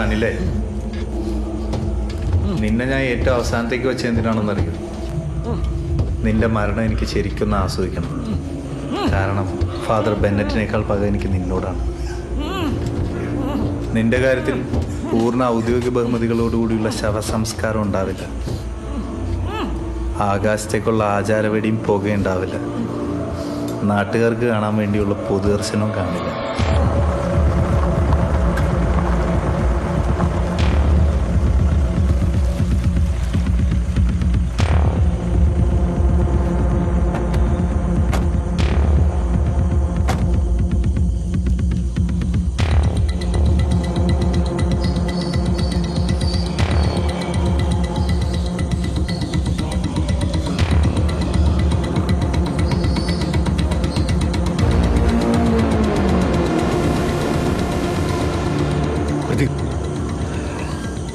അനിലേ, നിന്നെ ഞാൻ ഏറ്റവും അവസാനത്തേക്ക് വെച്ച എന്തിനാണെന്നറിയോ? നിന്റെ മരണം എനിക്ക് ശരിക്കൊന്ന് ആസ്വദിക്കണം. കാരണം ഫാദർ ബെന്നറ്റിനേക്കാൾ പക എനിക്ക് നിന്നോടാണ്. നിന്റെ കാര്യത്തിൽ പൂർണ്ണ ഔദ്യോഗിക ബഹുമതികളോടുകൂടിയുള്ള ശവസംസ്കാരം ഉണ്ടാവില്ല. ആകാശത്തേക്കുള്ള ആചാരവെടിയും പുകയുണ്ടാവില്ല. നാട്ടുകാർക്ക് കാണാൻ വേണ്ടിയുള്ള പൊതുദർശനവും കാണില്ല.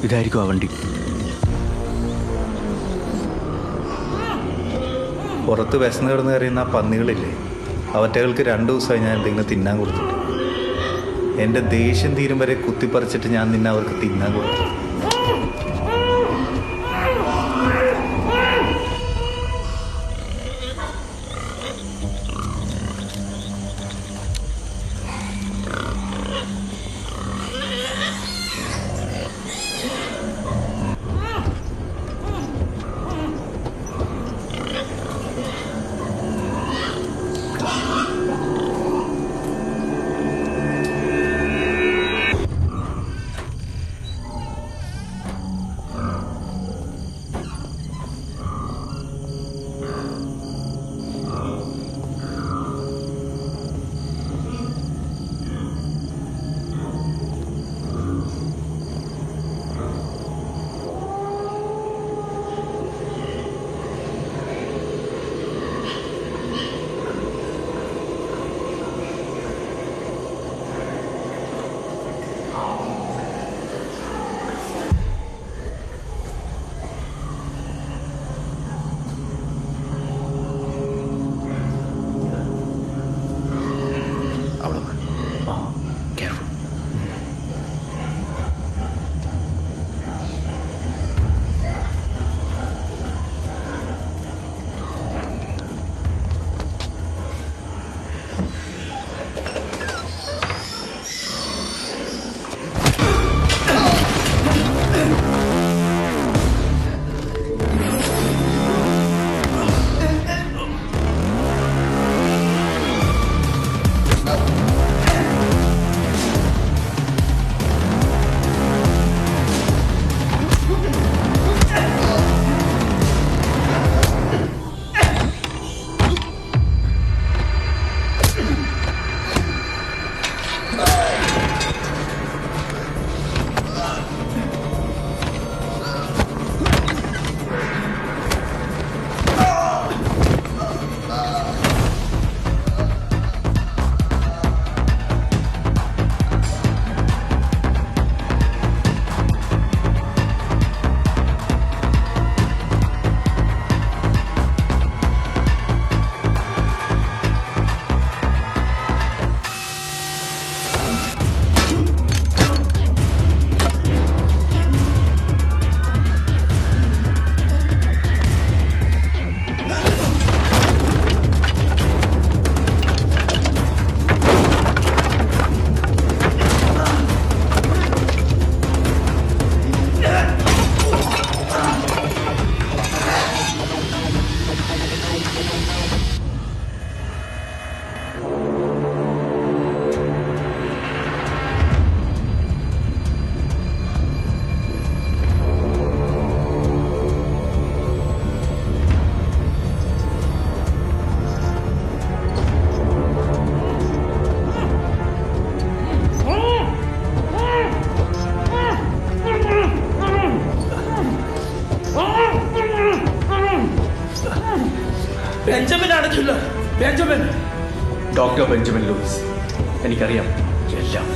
ഇതായിരിക്കും ആ വണ്ടി. പുറത്ത് വിശന്ന് കിടന്ന് കയറിയുന്ന ആ പന്നികളില്ലേ, അവറ്റകൾക്ക് 2 ദിവസമായി ഞാൻ എന്തെങ്കിലും തിന്നാൻ കൊടുത്തിട്ട്. എൻ്റെ ദേഷ്യം തീരും വരെ കുത്തിപ്പറിച്ചിട്ട് ഞാൻ നിന്നെ അവർക്ക് തിന്നാൻ കൊടുത്തു. Benjamin, doctor Benjamin Lewis. എനിക്കറിയാം എല്ലാം.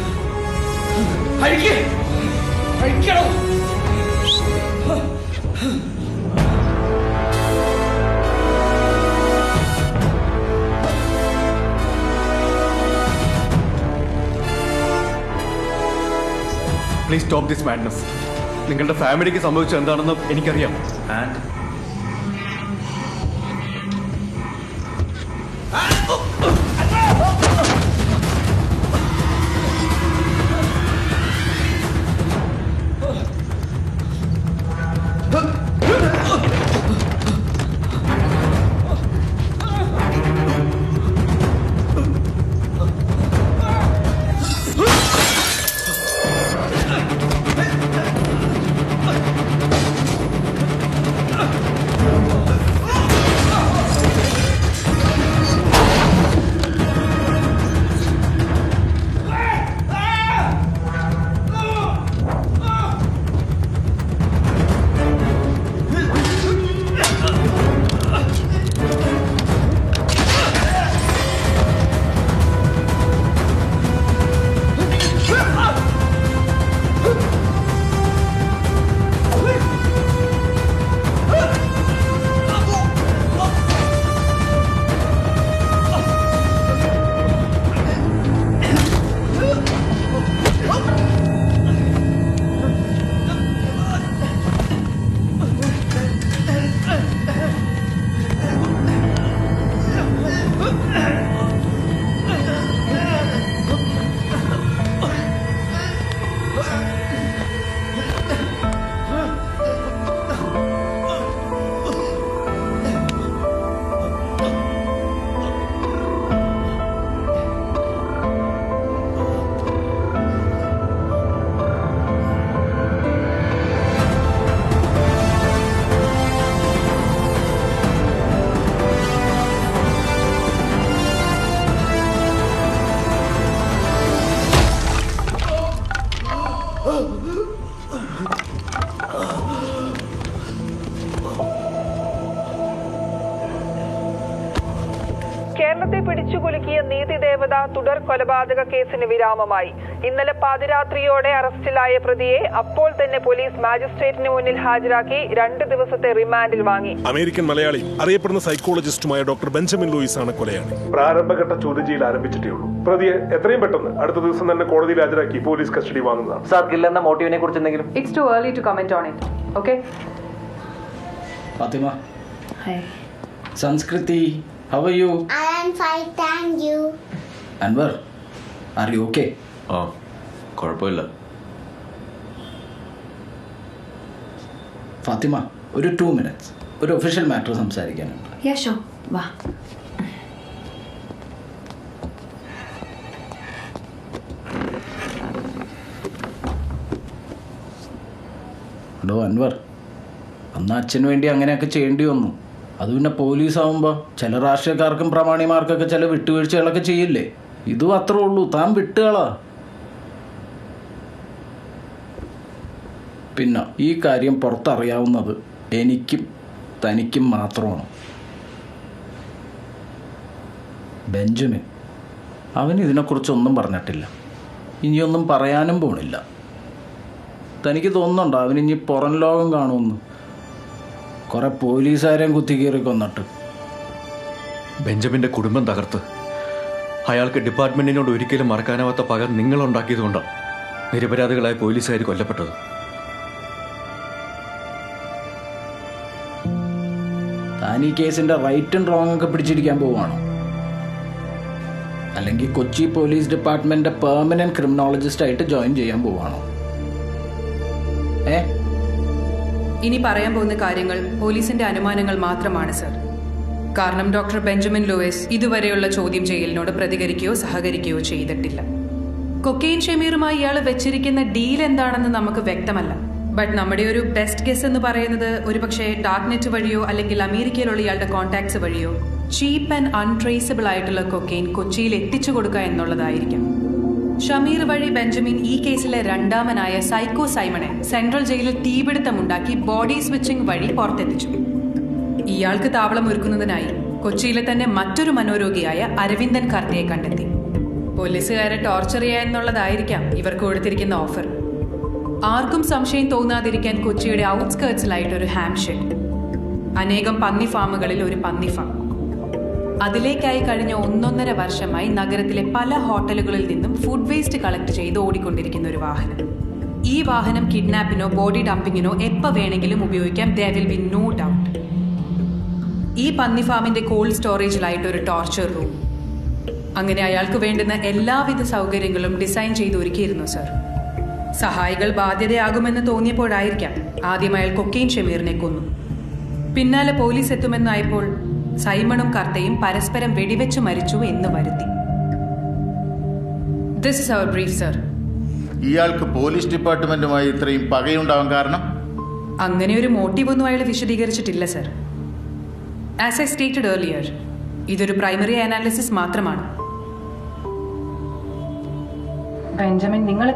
Please stop this madness. നിങ്ങളുടെ ഫാമിലിക്ക് സംഭവിച്ചത് എന്താണെന്ന് എനിക്കറിയാം. ആൻഡ് കേരളത്തെ പിടിച്ചുകുലുക്കിയ നീതിദേവത തുടർ കൊലപാതക കേസിന് വിരാമമായി. ഇന്നലെ പാതിരാത്രിയോടെ അറസ്റ്റിലായ പ്രതിയെ അപ്പോൾ തന്നെ പോലീസ് മാജിസ്ട്രേറ്റിന് മുന്നിൽ ഹാജരാക്കി 2 ദിവസത്തെ റിമാൻഡിൽ വാങ്ങി. അമേരിക്കൻ മലയാളി അറിയപ്പെടുന്ന സൈക്കോളജിസ്റ്റുമായ ഡോക്ടർ ബെഞ്ചമിൻ ലൂയിസ് ആണ് കൊലയാളി. പ്രാരംഭഘട്ട ചോദ്യം ചെയ്യൽ ആരംഭിച്ചിട്ടേ ഉള്ളൂ. പ്രതിയെ എത്രയും പെട്ടെന്ന് അടുത്ത ദിവസം തന്നെ കോടതിയിൽ ഹാജരാക്കി പോലീസ് കസ്റ്റഡി വാങ്ങുന്നതാണ്. സാർ കില്ലെന്ന മോട്ടീവിനെ കുറിച്ച് എന്തെങ്കിലും? It's too early to comment on it. Okay? Fatima. Hi. Sanskriti, how are you? I am fine, thank you. Anwar, are you okay? ആ, കുഴപ്പമില്ല. ഫാത്തിമ, ഒരു 2 minutes. ഒരു ഒഫീഷ്യൽ മാറ്റർ സംസാരിക്കാനുണ്ട്. Yeah, sure. വാ. Hello Anwar, അന്ന് അച്ഛന് വേണ്ടി അങ്ങനെയൊക്കെ ചെയ്യേണ്ടി വന്നു. അത് പിന്നെ പോലീസ് ആവുമ്പോൾ ചില രാഷ്ട്രീയക്കാർക്കും പ്രമാണിമാർക്കൊക്കെ ചില വിട്ടുവീഴ്ചകളൊക്കെ ചെയ്യില്ലേ? ഇതും അത്രേ ഉള്ളൂ. താൻ വിട്ടുകളാ. പിന്നെ ഈ കാര്യം പുറത്തറിയാവുന്നത് എനിക്കും തനിക്കും മാത്രമാണ്. ബെഞ്ചമിൻ, അവൻ ഇതിനെക്കുറിച്ചൊന്നും പറഞ്ഞിട്ടില്ല, ഇനിയൊന്നും പറയാനും പോണില്ല. തനിക്ക് തോന്നുന്നുണ്ടോ അവനിനി പുറം ലോകം കാണുമെന്ന്? കുറെ പോലീസുകാരെയും കുത്തിക്കീറി കൊന്നിട്ട്. ബെഞ്ചമിന്റെ കുടുംബം തകർത്ത് അയാൾക്ക് ഡിപ്പാർട്ട്മെന്റിനോട് ഒരിക്കലും മറക്കാനാവാത്ത പകർ നിങ്ങളുണ്ടാക്കിയതുകൊണ്ടാണ് നിരപരാധികളായ പോലീസുകാർ കൊല്ലപ്പെട്ടത്. താൻ ഈ കേസിന്റെ റൈറ്റ് ആൻഡ് റോങ് ഒക്കെ പിടിച്ചിരിക്കാൻ പോവുകയാണോ? അല്ലെങ്കിൽ Kochi police department permanent criminologist ആയിട്ട് ജോയിൻ ചെയ്യാൻ പോവുകയാണോ? ഇനി പറയാൻ പോകുന്ന കാര്യങ്ങൾ പോലീസിന്റെ അനുമാനങ്ങൾ മാത്രമാണ് സർ. കാരണം ഡോക്ടർ ബെഞ്ചമിൻ ലൂയിസ് ഇതുവരെയുള്ള ചോദ്യം ചെയ്യലിനോട് പ്രതികരിക്കുകയോ സഹകരിക്കുകയോ ചെയ്തിട്ടില്ല. കൊക്കെയിൻ ഷമീറുമായി ഇയാൾ വെച്ചിരിക്കുന്ന ഡീൽ എന്താണെന്ന് നമുക്ക് വ്യക്തമല്ല. ബട്ട് നമ്മുടെ ഒരു ബെസ്റ്റ് ഗസ് എന്ന് പറയുന്നത് ഒരുപക്ഷെ ഡാർക്ക് നെറ്റ് വഴിയോ അല്ലെങ്കിൽ അമേരിക്കയിലുള്ള ഇയാളുടെ കോൺടാക്ട്സ് വഴിയോ ചീപ്പ് ആൻഡ് അൺട്രേസബിൾ ആയിട്ടുള്ള കൊക്കെയിൻ കൊച്ചിയിൽ എത്തിച്ചു കൊടുക്കുക എന്നുള്ളതായിരിക്കാം. ഷമീർ വഴി ബെഞ്ചമിൻ ഈ കേസിലെ രണ്ടാമനായ സൈക്കോ സൈമണെ സെൻട്രൽ ജയിലിൽ തീപിടുത്തമുണ്ടാക്കി ബോഡി സ്വിച്ചിങ് വഴി പുറത്തെത്തിച്ചു. ഇയാൾക്ക് താവളം ഒരുക്കുന്നതിനായി കൊച്ചിയിലെ തന്നെ മറ്റൊരു മനോരോഗിയായ അരവിന്ദൻ കാർത്തിയെ കണ്ടെത്തി. പോലീസുകാരെ ടോർച്ചർ ചെയ്യുക എന്നുള്ളതായിരിക്കാം ഇവർക്ക് കൊടുത്തിരിക്കുന്ന ഓഫർ. ആർക്കും സംശയം തോന്നാതിരിക്കാൻ കൊച്ചിയുടെ ഔട്ട്സ്കേർട്സിലായിട്ടൊരു ഹാം ഷെഡ്, അനേകം പന്നി ഫാമുകളിൽ ഒരു പന്നി ഫാം. അതിലേക്കായി കഴിഞ്ഞ 1.5 വർഷമായി നഗരത്തിലെ പല ഹോട്ടലുകളിൽ നിന്നും ഫുഡ് വേസ്റ്റ് കളക്ട് ചെയ്ത് ഓടിക്കൊണ്ടിരിക്കുന്ന ഒരു വാഹനം. ഈ വാഹനം കിഡ്നാപ്പിനോ ബോഡി ഡംപിങ്ങിനോ എപ്പോൾ വേണമെങ്കിലും ഉപയോഗിക്കാം. There will be no doubt. ഈ പന്നി ഫാമിന്റെ കോൾഡ് സ്റ്റോറേജിലായിട്ട് ഒരു ടോർച്ചർ റൂം, അങ്ങനെ അയാൾക്ക് വേണ്ടുന്ന എല്ലാവിധ സൗകര്യങ്ങളും ഡിസൈൻ ചെയ്ത് ഒരുക്കിയിരുന്നു സർ. സഹായികൾ ബാധ്യതയാകുമെന്ന് തോന്നിയപ്പോഴായിരിക്കാം ആദ്യം അയാൾ കൊക്കെയിൻ ഷമീറിനെ കൊന്നു. പിന്നാലെ പോലീസ് എത്തുമെന്നായപ്പോൾ സൈമണും കർത്തയും പരസ്പരം വെടിവെച്ച് മരിച്ചു എന്ന് വരുത്തി. This is our brief sir. ഇയാൾക്ക് പോലീസ് ഡിപ്പാർട്ട്മെന്റുമായി ഇത്രയും പകയുണ്ടാവാൻ കാരണം? അങ്ങനെ ഒരു മോട്ടീവ് ഒന്നും അയാൾ വിശദീകരിച്ചിട്ടില്ല sir. As I stated earlier, ഇതൊരു പ്രൈമറി അനാലിസിസ് മാത്രമാണ്. ബെഞ്ചമിൻ, നിങ്ങൾ